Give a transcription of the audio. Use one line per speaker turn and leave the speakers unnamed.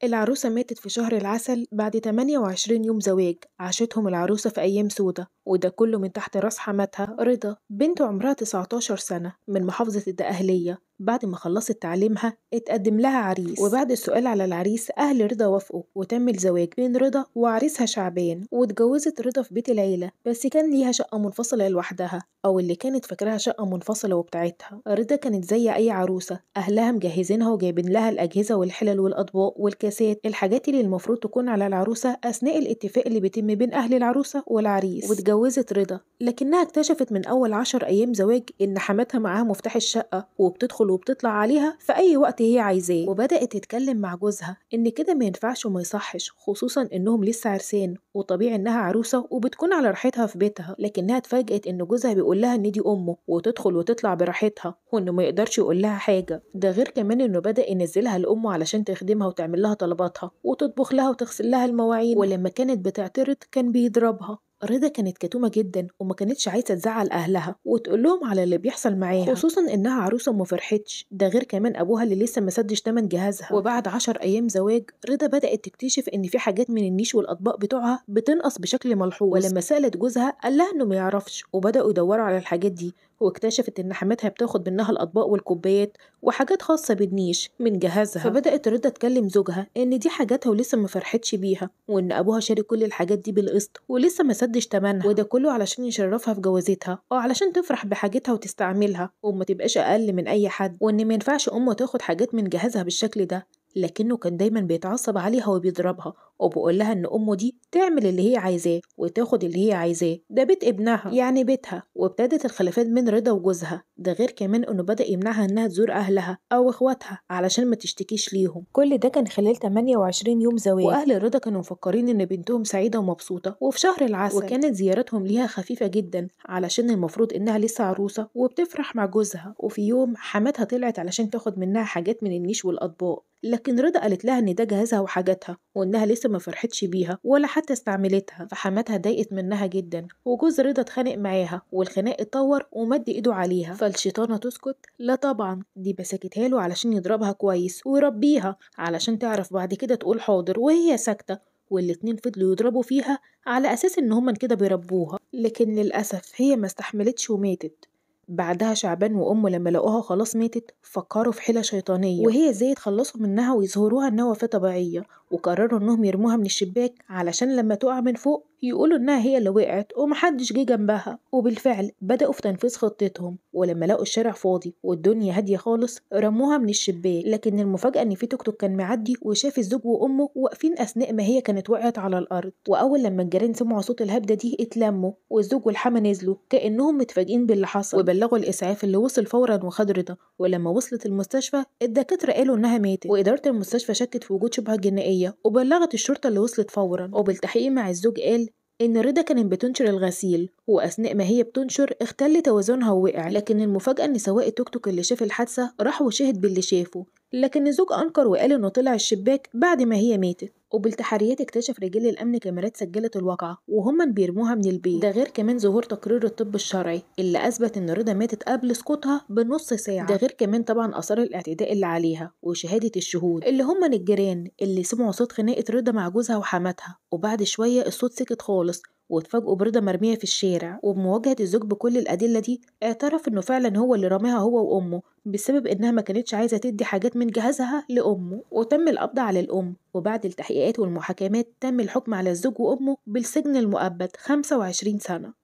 العروسة ماتت في شهر العسل بعد 28 يوم زواج عاشتهم العروسة في أيام سودة، وده كله من تحت راس حماتها رضا بنت عمرها 19 سنة من محافظة الدقهلية. بعد ما خلصت تعليمها اتقدم لها عريس، وبعد السؤال على العريس أهل رضا وافقوا وتم الزواج بين رضا وعريسها شعبان. واتجوزت رضا في بيت العيلة، بس كان ليها شقة منفصلة لوحدها، أو اللي كانت فاكراها شقة منفصلة وبتاعتها. رضا كانت زي أي عروسة، أهلها مجهزينها وجايبين لها الأجهزة والحلل والأطباق والكاسات، الحاجات اللي المفروض تكون على العروسة أثناء الاتفاق اللي بيتم بين أهل العروسة والعريس. واتجوزت رضا، لكنها اكتشفت من أول 10 أيام زواج إن حماتها معاها مفتاح الشقة وبتدخل وبتطلع عليها في أي وقت هي عايزاه. وبدأت تتكلم مع جوزها إن كده ما ينفعش وما يصحش، خصوصا إنهم لسه عرسان وطبيعي إنها عروسة وبتكون على راحتها في بيتها. لكنها اتفاجئت إن جوزها بيقول لها إن دي أمه وتدخل وتطلع براحتها، وإنه ما يقدرش يقول لها حاجة. ده غير كمان إنه بدأ ينزلها لأمه علشان تخدمها وتعمل لها طلباتها وتطبخ لها وتغسل لها المواعين، ولما كانت بتعترض كان بيضربها. رضا كانت كتومة جدا وما كانتش عايزة تزعل أهلها وتقول لهم على اللي بيحصل معاها، خصوصا إنها عروسة وما فرحتش. ده غير كمان أبوها اللي لسه ما سدش تمن جهازها. وبعد 10 أيام زواج رضا بدأت تكتشف إن في حاجات من النيش والأطباق بتوعها بتنقص بشكل ملحوظ، ولما سألت جوزها قال لها إنه ما يعرفش. وبدأوا يدوروا على الحاجات دي، واكتشفت إن حماتها بتاخد منها الأطباق والكوبايات وحاجات خاصة بالنيش من جهازها. فبدأت رضا تكلم زوجها إن دي حاجاتها ولسه ما فرحتش بيها، وإن أبوها شاري كل الحاجات دي بالقسط ولسه ما سدش تمنها، وده كله علشان يشرفها في جوازتها أو علشان تفرح بحاجتها وتستعملها وما تبقاش أقل من أي حد، وإن ما ينفعش أمه تاخد حاجات من جهازها بالشكل ده. لكنه كان دايما بيتعصب عليها وبيضربها وبيقول لها ان امه دي تعمل اللي هي عايزاه وتاخد اللي هي عايزاه، ده بيت ابنها يعني بيتها. وابتدت الخلافات بين رضا وجوزها. ده غير كمان انه بدأ يمنعها انها تزور اهلها او اخواتها علشان ما تشتكيش ليهم. كل ده كان خلال 28 يوم زواج، واهل رضا كانوا مفكرين ان بنتهم سعيده ومبسوطه وفي شهر العسل، وكانت زيارتهم ليها خفيفه جدا علشان المفروض انها لسه عروسه وبتفرح مع جوزها. وفي يوم حماتها طلعت علشان تاخد منها حاجات من النيش والاطباق، لكن رضا قالت لها ان ده جهازها وحاجاتها وانها لسه ما فرحتش بيها ولا حتى استعملتها. فحماتها ضايقت منها جدا، وجوز رضا اتخانق معاها والخناق اتطور ومد ايده عليها. فالشيطانه تسكت؟ لا طبعا، دي بسكتها له علشان يضربها كويس ويربيها علشان تعرف بعد كده تقول حاضر وهي ساكته. والاتنين فضلوا يضربوا فيها على اساس ان هما كده بيربوها، لكن للاسف هي ما استحملتش وماتت. بعدها شعبان وأمه لما لقوها خلاص ماتت فكروا في حيلة شيطانية وهي ازاي يتخلصوا منها ويظهروها انها وفاة طبيعية، وقرروا انهم يرموها من الشباك علشان لما تقع من فوق يقولوا انها هي اللي وقعت ومحدش جه جنبها. وبالفعل بدأوا في تنفيذ خطتهم، ولما لقوا الشارع فاضي والدنيا هادية خالص رموها من الشباك. لكن المفاجأة ان في توك توك كان معدي وشاف الزوج وأمه واقفين أثناء ما هي كانت وقعت على الأرض. وأول لما الجيران سمعوا صوت الهبدة دي اتلموا، والزوج والحما نزلوا كأنهم متفاجئين باللي حصل، وبلغوا الإسعاف اللي وصل فورا وخد رضا. ولما وصلت المستشفى الدكاترة قالوا إنها ماتت، وإدارة المستشفى شكت في وجود شبهة جنائية وبلغت الشرطة اللي وصلت فورا. وبالتحقيق مع الزوج قال إن رضا كانت بتنشر الغسيل، وأثناء ما هي بتنشر اختل توازنها ووقع. لكن المفاجأة إن سواق التوك توك اللي شاف الحادثة راح وشهد باللي شافه، لكن الزوج أنكر وقال إنه طلع الشباك بعد ما هي ماتت. وبالتحريات اكتشف رجال الأمن كاميرات سجلت الواقعة وهم بيرموها من البيت. ده غير كمان ظهور تقرير الطب الشرعي اللي أثبت إن رضا ماتت قبل سقوطها بنص ساعة. ده غير كمان طبعا آثار الاعتداء اللي عليها وشهادة الشهود اللي هم الجيران اللي سمعوا صوت خناقة رضا مع جوزها وحماتها، وبعد شوية الصوت سكت خالص واتفاجئوا برضا مرمية في الشارع. وبمواجهة الزوج بكل الأدلة دي اعترف إنه فعلا هو اللي رماها هو وأمه بسبب إنها ما كانتش عايزة تدي حاجات من جهازها لأمه. وتم القبض على الأم، وبعد التحقيقات والمحاكمات تم الحكم على الزوج وأمه بالسجن المؤبد 25 سنة.